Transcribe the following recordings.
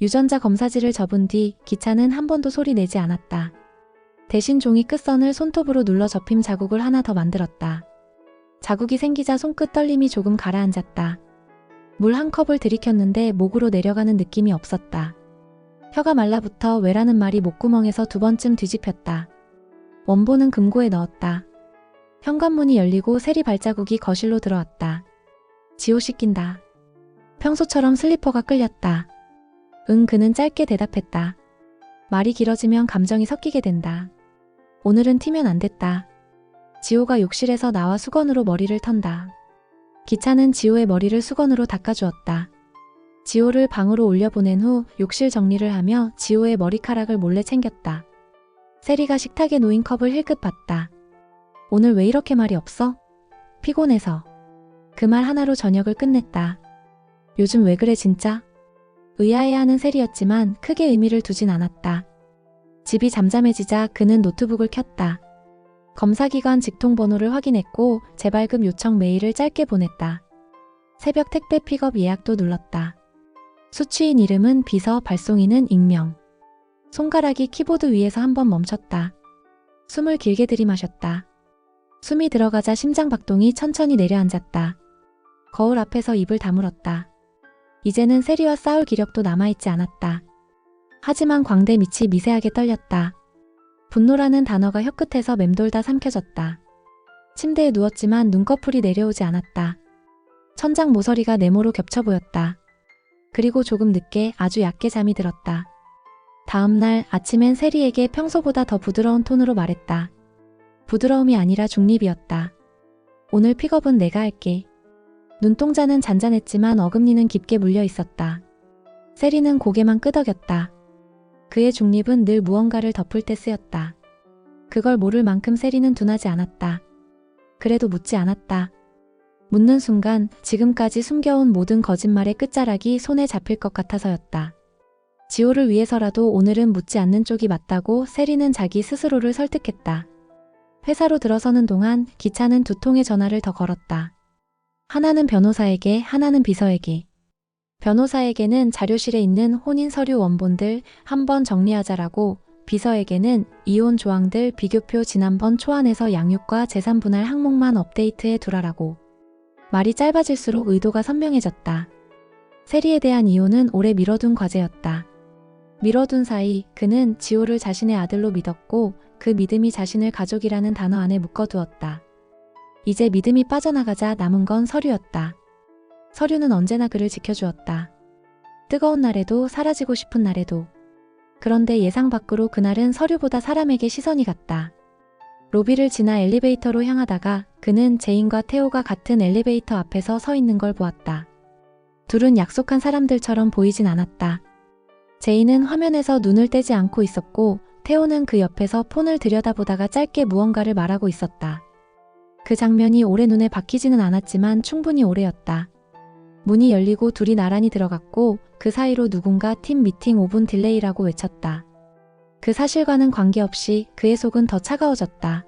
유전자 검사지를 접은 뒤 기차는 한 번도 소리 내지 않았다. 대신 종이 끝선을 손톱으로 눌러 접힘 자국을 하나 더 만들었다. 자국이 생기자 손끝 떨림이 조금 가라앉았다. 물 한 컵을 들이켰는데 목으로 내려가는 느낌이 없었다. 혀가 말라붙어 왜라는 말이 목구멍에서 2번쯤 뒤집혔다. 원본은 금고에 넣었다. 현관문이 열리고 세리 발자국이 거실로 들어왔다. 지호 씻긴다. 평소처럼 슬리퍼가 끌렸다. 응, 그는 짧게 대답했다. 말이 길어지면 감정이 섞이게 된다. 오늘은 튀면 안 됐다. 지호가 욕실에서 나와 수건으로 머리를 턴다. 기차는 지호의 머리를 수건으로 닦아주었다. 지호를 방으로 올려보낸 후 욕실 정리를 하며 지호의 머리카락을 몰래 챙겼다. 세리가 식탁에 놓인 컵을 힐끗 봤다. 오늘 왜 이렇게 말이 없어? 피곤해서. 그 말 하나로 저녁을 끝냈다. 요즘 왜 그래 진짜? 의아해하는 세리였지만 크게 의미를 두진 않았다. 집이 잠잠해지자 그는 노트북을 켰다. 검사기관 직통번호를 확인했고 재발급 요청 메일을 짧게 보냈다. 새벽 택배 픽업 예약도 눌렀다. 수취인 이름은 비서, 발송인은 익명. 손가락이 키보드 위에서 한번 멈췄다. 숨을 길게 들이마셨다. 숨이 들어가자 심장박동이 천천히 내려앉았다. 거울 앞에서 입을 다물었다. 이제는 세리와 싸울 기력도 남아있지 않았다. 하지만 광대 밑이 미세하게 떨렸다. 분노라는 단어가 혀끝에서 맴돌다 삼켜졌다. 침대에 누웠지만 눈꺼풀이 내려오지 않았다. 천장 모서리가 네모로 겹쳐 보였다. 그리고 조금 늦게 아주 얕게 잠이 들었다. 다음 날 아침엔 세리에게 평소보다 더 부드러운 톤으로 말했다. 부드러움이 아니라 중립이었다. 오늘 픽업은 내가 할게. 눈동자는 잔잔했지만 어금니는 깊게 물려 있었다. 세리는 고개만 끄덕였다. 그의 중립은 늘 무언가를 덮을 때 쓰였다. 그걸 모를 만큼 세리는 둔하지 않았다. 그래도 묻지 않았다. 묻는 순간 지금까지 숨겨온 모든 거짓말의 끝자락이 손에 잡힐 것 같아서였다. 지호를 위해서라도 오늘은 묻지 않는 쪽이 맞다고 세리는 자기 스스로를 설득했다. 회사로 들어서는 동안 기차는 2통의 전화를 더 걸었다. 하나는 변호사에게, 하나는 비서에게. 변호사에게는 자료실에 있는 혼인 서류 원본들 한번 정리하자라고, 비서에게는 이혼 조항들 비교표 지난번 초안에서 양육과 재산 분할 항목만 업데이트해 두라라고. 말이 짧아질수록 의도가 선명해졌다. 세리에 대한 이혼은 오래 미뤄둔 과제였다. 미뤄둔 사이 그는 지호를 자신의 아들로 믿었고 그 믿음이 자신을 가족이라는 단어 안에 묶어두었다. 이제 믿음이 빠져나가자 남은 건 서류였다. 서류는 언제나 그를 지켜주었다. 뜨거운 날에도 사라지고 싶은 날에도. 그런데 예상 밖으로 그날은 서류보다 사람에게 시선이 갔다. 로비를 지나 엘리베이터로 향하다가 그는 제인과 태호가 같은 엘리베이터 앞에서 서 있는 걸 보았다. 둘은 약속한 사람들처럼 보이진 않았다. 제인은 화면에서 눈을 떼지 않고 있었고 태호는 그 옆에서 폰을 들여다보다가 짧게 무언가를 말하고 있었다. 그 장면이 오래 눈에 박히지는 않았지만 충분히 오래였다. 문이 열리고 둘이 나란히 들어갔고 그 사이로 누군가 팀 미팅 5분 딜레이라고 외쳤다. 그 사실과는 관계없이 그의 속은 더 차가워졌다.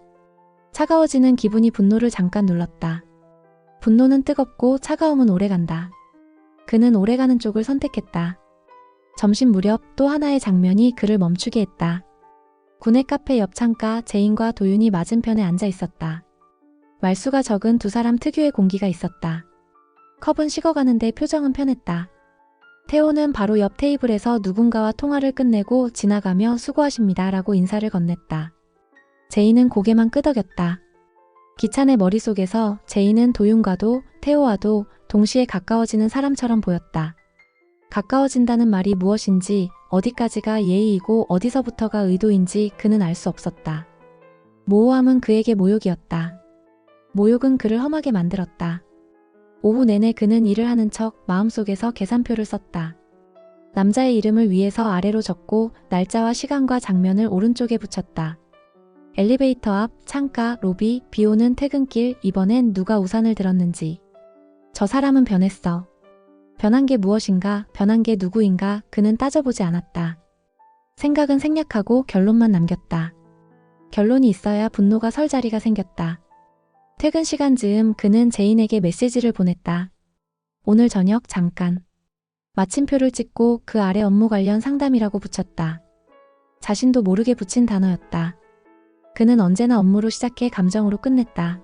차가워지는 기분이 분노를 잠깐 눌렀다. 분노는 뜨겁고 차가움은 오래간다. 그는 오래가는 쪽을 선택했다. 점심 무렵 또 하나의 장면이 그를 멈추게 했다. 구내 카페 옆 창가 제인과 도윤이 맞은편에 앉아 있었다. 말수가 적은 두 사람 특유의 공기가 있었다. 컵은 식어가는데 표정은 편했다. 태호는 바로 옆 테이블에서 누군가와 통화를 끝내고 지나가며 수고하십니다 라고 인사를 건넸다. 제인은 고개만 끄덕였다. 기차 내 머릿속에서 제인은 도윤과도 태호와도 동시에 가까워지는 사람처럼 보였다. 가까워진다는 말이 무엇인지 어디까지가 예의이고 어디서부터가 의도인지 그는 알 수 없었다. 모호함은 그에게 모욕이었다. 모욕은 그를 험하게 만들었다. 오후 내내 그는 일을 하는 척 마음속에서 계산표를 썼다. 남자의 이름을 위에서 아래로 적고 날짜와 시간과 장면을 오른쪽에 붙였다. 엘리베이터 앞, 창가, 로비, 비오는 퇴근길, 이번엔 누가 우산을 들었는지. 저 사람은 변했어. 변한 게 무엇인가, 변한 게 누구인가 그는 따져보지 않았다. 생각은 생략하고 결론만 남겼다. 결론이 있어야 분노가 설 자리가 생겼다. 퇴근 시간 즈음 그는 제인에게 메시지를 보냈다. 오늘 저녁 잠깐. 마침표를 찍고 그 아래 업무 관련 상담이라고 붙였다. 자신도 모르게 붙인 단어였다. 그는 언제나 업무로 시작해 감정으로 끝냈다.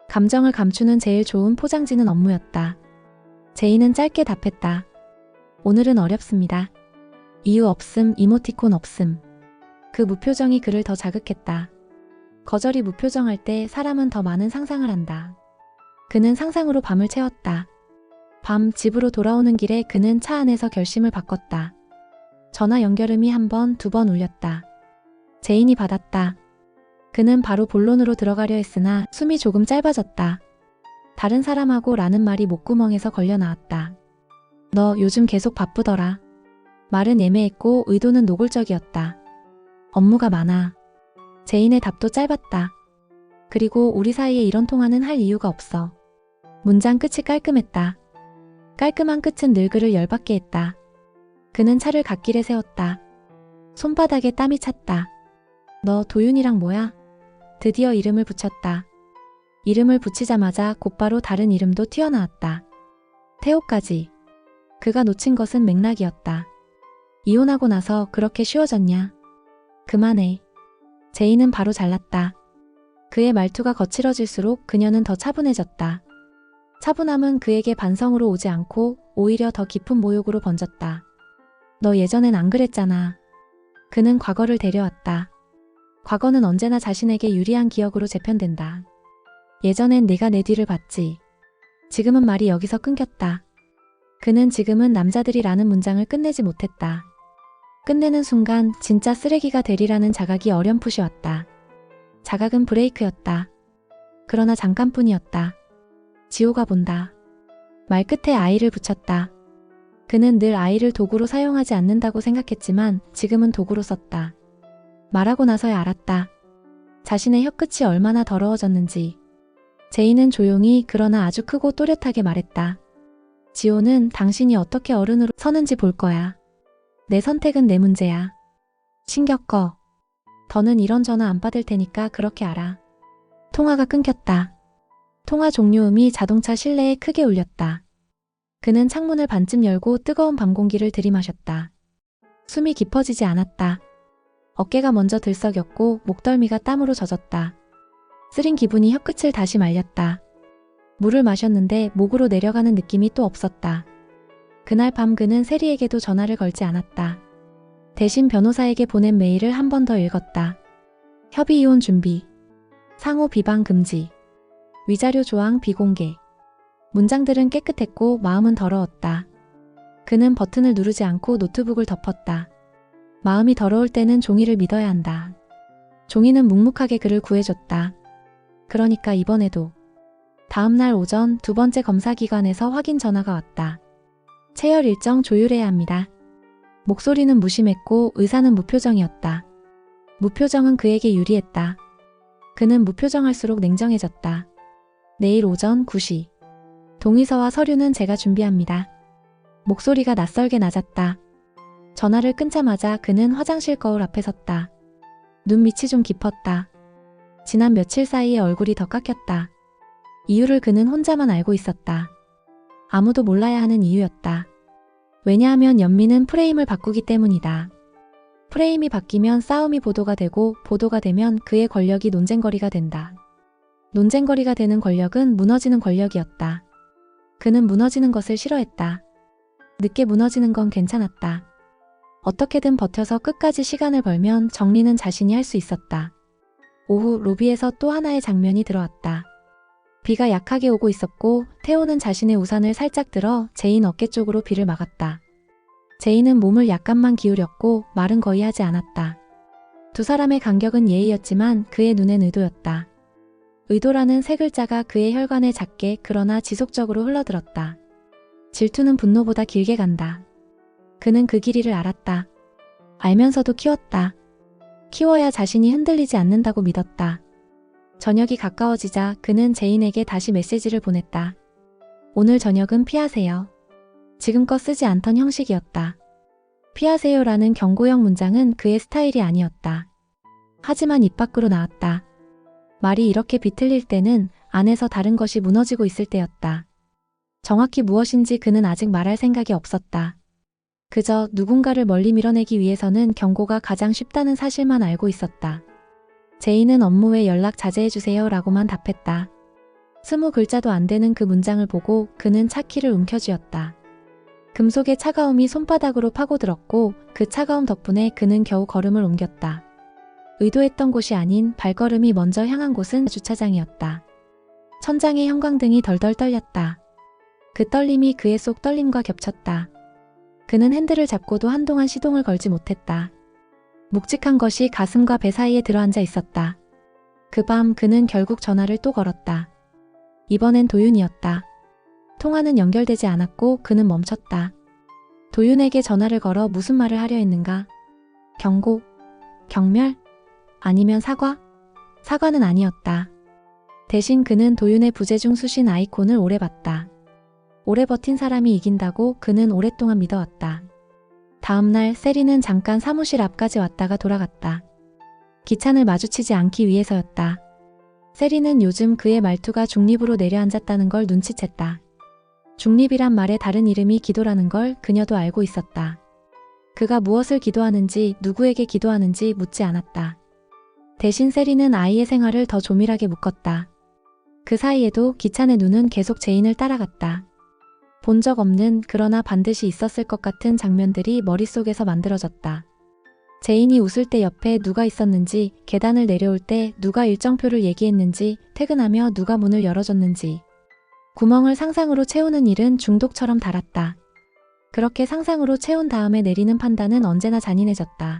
감정을 감추는 제일 좋은 포장지는 업무였다. 제이는 짧게 답했다. 오늘은 어렵습니다. 이유 없음, 이모티콘 없음. 그 무표정이 그를 더 자극했다. 거절이 무표정할 때 사람은 더 많은 상상을 한다. 그는 상상으로 밤을 채웠다. 밤 집으로 돌아오는 길에 그는 차 안에서 결심을 바꿨다. 전화 연결음이 한 번, 두 번 울렸다. 제인이 받았다. 그는 바로 본론으로 들어가려 했으나 숨이 조금 짧아졌다. 다른 사람하고 라는 말이 목구멍에서 걸려 나왔다. 너 요즘 계속 바쁘더라. 말은 애매했고 의도는 노골적이었다. 업무가 많아. 제인의 답도 짧았다. 그리고 우리 사이에 이런 통화는 할 이유가 없어. 문장 끝이 깔끔했다. 깔끔한 끝은 늘 그를 열받게 했다. 그는 차를 갓길에 세웠다. 손바닥에 땀이 찼다. 너 도윤이랑 뭐야? 드디어 이름을 붙였다. 이름을 붙이자마자 곧바로 다른 이름도 튀어나왔다. 태호까지. 그가 놓친 것은 맥락이었다. 이혼하고 나서 그렇게 쉬워졌냐? 그만해. 제이는 바로 잘랐다. 그의 말투가 거칠어질수록 그녀는 더 차분해졌다. 차분함은 그에게 반성으로 오지 않고 오히려 더 깊은 모욕으로 번졌다. 너 예전엔 안 그랬잖아. 그는 과거를 데려왔다. 과거는 언제나 자신에게 유리한 기억으로 재편된다. 예전엔 네가 내 뒤를 봤지. 지금은 말이 여기서 끊겼다. 그는 지금은 남자들이라는 문장을 끝내지 못했다. 끝내는 순간 진짜 쓰레기가 되리라는 자각이 어렴풋이 왔다. 자각은 브레이크였다. 그러나 잠깐뿐이었다. 지호가 본다. 말끝에 아이를 붙였다. 그는 늘 아이를 도구로 사용하지 않는다고 생각했지만 지금은 도구로 썼다. 말하고 나서야 알았다. 자신의 혀끝이 얼마나 더러워졌는지. 제이는 조용히 그러나 아주 크고 또렷하게 말했다. 지호는 당신이 어떻게 어른으로 서는지 볼 거야. 내 선택은 내 문제야. 신경 꺼. 더는 이런 전화 안 받을 테니까 그렇게 알아. 통화가 끊겼다. 통화 종료음이 자동차 실내에 크게 울렸다. 그는 창문을 반쯤 열고 뜨거운 밤 공기를 들이마셨다. 숨이 깊어지지 않았다. 어깨가 먼저 들썩였고 목덜미가 땀으로 젖었다. 쓰린 기분이 혀끝을 다시 말렸다. 물을 마셨는데 목으로 내려가는 느낌이 또 없었다. 그날 밤 그는 세리에게도 전화를 걸지 않았다. 대신 변호사에게 보낸 메일을 한 번 더 읽었다. 협의 이혼 준비. 상호 비방 금지. 위자료 조항 비공개. 문장들은 깨끗했고 마음은 더러웠다. 그는 버튼을 누르지 않고 노트북을 덮었다. 마음이 더러울 때는 종이를 믿어야 한다. 종이는 묵묵하게 그를 구해줬다. 그러니까 이번에도. 다음 날 오전 두 번째 검사기관에서 확인 전화가 왔다. 체열 일정 조율해야 합니다. 목소리는 무심했고 의사는 무표정이었다. 무표정은 그에게 유리했다. 그는 무표정할수록 냉정해졌다. 내일 오전 9시. 동의서와 서류는 제가 준비합니다. 목소리가 낯설게 낮았다. 전화를 끊자마자 그는 화장실 거울 앞에 섰다. 눈 밑이 좀 깊었다. 지난 며칠 사이에 얼굴이 더 깎였다. 이유를 그는 혼자만 알고 있었다. 아무도 몰라야 하는 이유였다. 왜냐하면 연민은 프레임을 바꾸기 때문이다. 프레임이 바뀌면 싸움이 보도가 되고 보도가 되면 그의 권력이 논쟁거리가 된다. 논쟁거리가 되는 권력은 무너지는 권력이었다. 그는 무너지는 것을 싫어했다. 늦게 무너지는 건 괜찮았다. 어떻게든 버텨서 끝까지 시간을 벌면 정리는 자신이 할 수 있었다. 오후 로비에서 또 하나의 장면이 들어왔다. 비가 약하게 오고 있었고 태호는 자신의 우산을 살짝 들어 제인 어깨 쪽으로 비를 막았다. 제인은 몸을 약간만 기울였고 말은 거의 하지 않았다. 두 사람의 간격은 예의였지만 그의 눈엔 의도였다. 의도라는 세 글자가 그의 혈관에 작게 그러나 지속적으로 흘러들었다. 질투는 분노보다 길게 간다. 그는 그 길이를 알았다. 알면서도 키웠다. 키워야 자신이 흔들리지 않는다고 믿었다. 저녁이 가까워지자 그는 제인에게 다시 메시지를 보냈다. 오늘 저녁은 피하세요. 지금껏 쓰지 않던 형식이었다. 피하세요라는 경고형 문장은 그의 스타일이 아니었다. 하지만 입 밖으로 나왔다. 말이 이렇게 비틀릴 때는 안에서 다른 것이 무너지고 있을 때였다. 정확히 무엇인지 그는 아직 말할 생각이 없었다. 그저 누군가를 멀리 밀어내기 위해서는 경고가 가장 쉽다는 사실만 알고 있었다. 제이는 업무 외 연락 자제해주세요 라고만 답했다. 20글자도 안 되는 그 문장을 보고 그는 차키를 움켜쥐었다. 금속의 차가움이 손바닥으로 파고들었고 그 차가움 덕분에 그는 겨우 걸음을 옮겼다. 의도했던 곳이 아닌 발걸음이 먼저 향한 곳은 주차장이었다. 천장의 형광등이 덜덜 떨렸다. 그 떨림이 그의 속 떨림과 겹쳤다. 그는 핸들을 잡고도 한동안 시동을 걸지 못했다. 묵직한 것이 가슴과 배 사이에 들어앉아 있었다. 그 밤 그는 결국 전화를 또 걸었다. 이번엔 도윤이었다. 통화는 연결되지 않았고 그는 멈췄다. 도윤에게 전화를 걸어 무슨 말을 하려 했는가? 경고? 경멸? 아니면 사과? 사과는 아니었다. 대신 그는 도윤의 부재중 수신 아이콘을 오래 봤다. 오래 버틴 사람이 이긴다고 그는 오랫동안 믿어왔다. 다음날 세리는 잠깐 사무실 앞까지 왔다가 돌아갔다. 기찬을 마주치지 않기 위해서였다. 세리는 요즘 그의 말투가 중립으로 내려앉았다는 걸 눈치챘다. 중립이란 말의 다른 이름이 기도라는 걸 그녀도 알고 있었다. 그가 무엇을 기도하는지 누구에게 기도하는지 묻지 않았다. 대신 세리는 아이의 생활을 더 조밀하게 묶었다. 그 사이에도 기찬의 눈은 계속 제인을 따라갔다. 본 적 없는 그러나 반드시 있었을 것 같은 장면들이 머릿속에서 만들어졌다. 제인이 웃을 때 옆에 누가 있었는지, 계단을 내려올 때 누가 일정표를 얘기했는지, 퇴근하며 누가 문을 열어줬는지. 구멍을 상상으로 채우는 일은 중독처럼 달았다. 그렇게 상상으로 채운 다음에 내리는 판단은 언제나 잔인해졌다.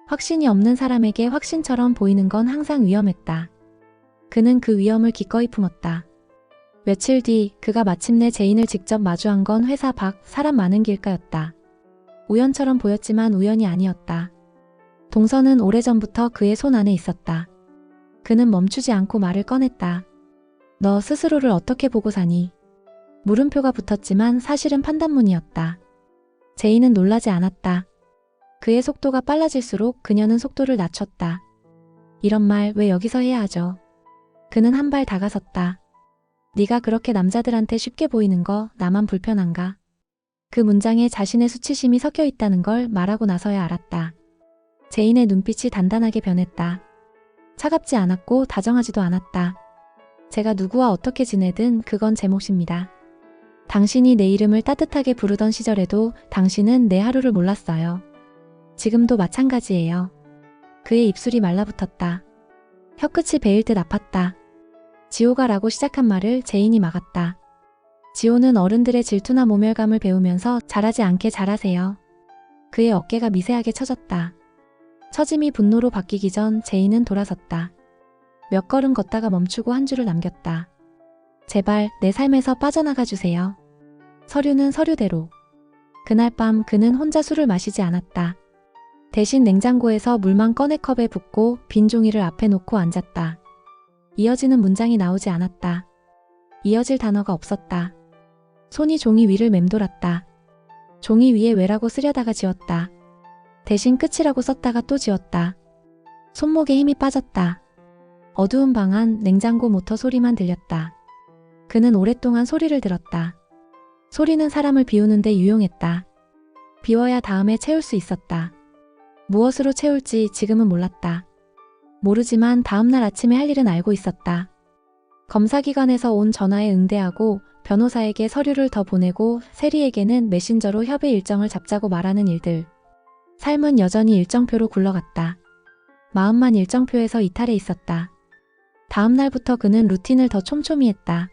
확신이 없는 사람에게 확신처럼 보이는 건 항상 위험했다. 그는 그 위험을 기꺼이 품었다. 며칠 뒤 그가 마침내 제인을 직접 마주한 건 회사 밖 사람 많은 길가였다. 우연처럼 보였지만 우연이 아니었다. 동서는 오래전부터 그의 손 안에 있었다. 그는 멈추지 않고 말을 꺼냈다. 너 스스로를 어떻게 보고 사니? 물음표가 붙었지만 사실은 판단문이었다. 제인은 놀라지 않았다. 그의 속도가 빨라질수록 그녀는 속도를 낮췄다. 이런 말 왜 여기서 해야 하죠? 그는 한 발 다가섰다. 네가 그렇게 남자들한테 쉽게 보이는 거 나만 불편한가? 그 문장에 자신의 수치심이 섞여 있다는 걸 말하고 나서야 알았다. 제인의 눈빛이 단단하게 변했다. 차갑지 않았고 다정하지도 않았다. 제가 누구와 어떻게 지내든 그건 제 몫입니다. 당신이 내 이름을 따뜻하게 부르던 시절에도 당신은 내 하루를 몰랐어요. 지금도 마찬가지예요. 그의 입술이 말라붙었다. 혀끝이 베일 듯 아팠다. 지호가 라고 시작한 말을 제인이 막았다. 지호는 어른들의 질투나 모멸감을 배우면서 잘하지 않게 잘하세요. 그의 어깨가 미세하게 처졌다. 처짐이 분노로 바뀌기 전 제인은 돌아섰다. 몇 걸음 걷다가 멈추고 한 줄을 남겼다. 제발 내 삶에서 빠져나가 주세요. 서류는 서류대로. 그날 밤 그는 혼자 술을 마시지 않았다. 대신 냉장고에서 물만 꺼내 컵에 붓고 빈 종이를 앞에 놓고 앉았다. 이어지는 문장이 나오지 않았다. 이어질 단어가 없었다. 손이 종이 위를 맴돌았다. 종이 위에 왜라고 쓰려다가 지웠다. 대신 끝이라고 썼다가 또 지웠다. 손목에 힘이 빠졌다. 어두운 방 안 냉장고 모터 소리만 들렸다. 그는 오랫동안 소리를 들었다. 소리는 사람을 비우는데 유용했다. 비워야 다음에 채울 수 있었다. 무엇으로 채울지 지금은 몰랐다. 모르지만 다음날 아침에 할 일은 알고 있었다. 검사기관에서 온 전화에 응대하고 변호사에게 서류를 더 보내고 세리에게는 메신저로 협의 일정을 잡자고 말하는 일들. 삶은 여전히 일정표로 굴러갔다. 마음만 일정표에서 이탈해 있었다. 다음 날부터 그는 루틴을 더 촘촘히 했다.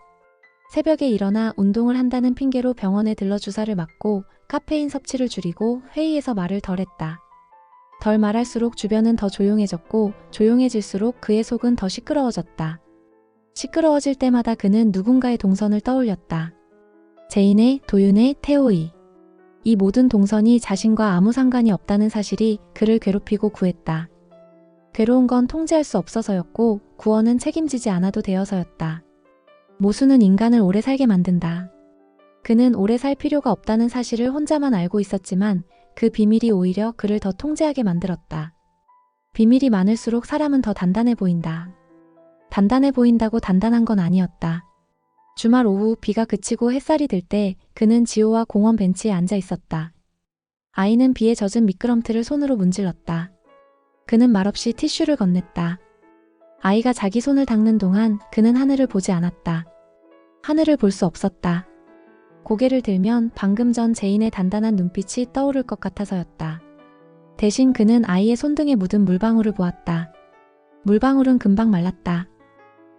새벽에 일어나 운동을 한다는 핑계로 병원에 들러 주사를 맞고 카페인 섭취를 줄이고 회의에서 말을 덜 했다. 덜 말할수록 주변은 더 조용해졌고 조용해질수록 그의 속은 더 시끄러워졌다. 시끄러워질 때마다 그는 누군가의 동선을 떠올렸다. 제인의, 도윤의, 태호의. 이 모든 동선이 자신과 아무 상관이 없다는 사실이 그를 괴롭히고 구했다. 괴로운 건 통제할 수 없어서였고 구원은 책임지지 않아도 되어서였다. 모수는 인간을 오래 살게 만든다. 그는 오래 살 필요가 없다는 사실을 혼자만 알고 있었지만 그 비밀이 오히려 그를 더 통제하게 만들었다. 비밀이 많을수록 사람은 더 단단해 보인다. 단단해 보인다고 단단한 건 아니었다. 주말 오후 비가 그치고 햇살이 들 때 그는 지호와 공원 벤치에 앉아 있었다. 아이는 비에 젖은 미끄럼틀을 손으로 문질렀다. 그는 말없이 티슈를 건넸다. 아이가 자기 손을 닦는 동안 그는 하늘을 보지 않았다. 하늘을 볼 수 없었다. 고개를 들면 방금 전 제인의 단단한 눈빛이 떠오를 것 같아서였다. 대신 그는 아이의 손등에 묻은 물방울을 보았다. 물방울은 금방 말랐다.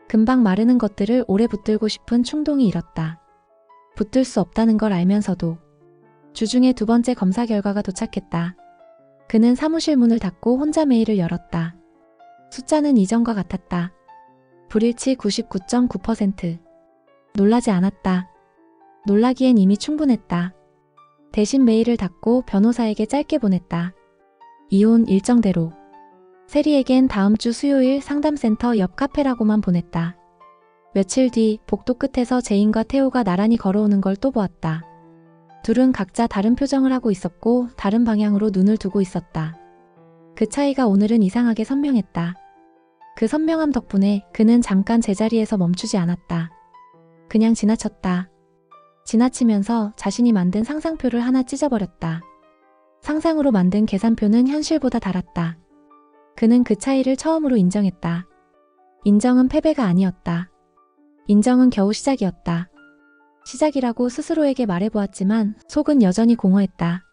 금방 마르는 것들을 오래 붙들고 싶은 충동이 일었다. 붙들 수 없다는 걸 알면서도. 주중에 2번째 검사 결과가 도착했다. 그는 사무실 문을 닫고 혼자 메일을 열었다. 숫자는 이전과 같았다. 불일치 99.9%. 놀라지 않았다. 놀라기엔 이미 충분했다. 대신 메일을 닫고 변호사에게 짧게 보냈다. 이혼 일정대로. 세리에겐 다음 주 수요일 상담센터 옆 카페라고만 보냈다. 며칠 뒤 복도 끝에서 제인과 태호가 나란히 걸어오는 걸 또 보았다. 둘은 각자 다른 표정을 하고 있었고 다른 방향으로 눈을 두고 있었다. 그 차이가 오늘은 이상하게 선명했다. 그 선명함 덕분에 그는 잠깐 제자리에서 멈추지 않았다. 그냥 지나쳤다. 지나치면서 자신이 만든 상상표를 하나 찢어버렸다. 상상으로 만든 계산표는 현실보다 달았다. 그는 그 차이를 처음으로 인정했다. 인정은 패배가 아니었다. 인정은 겨우 시작이었다. 시작이라고 스스로에게 말해보았지만 속은 여전히 공허했다.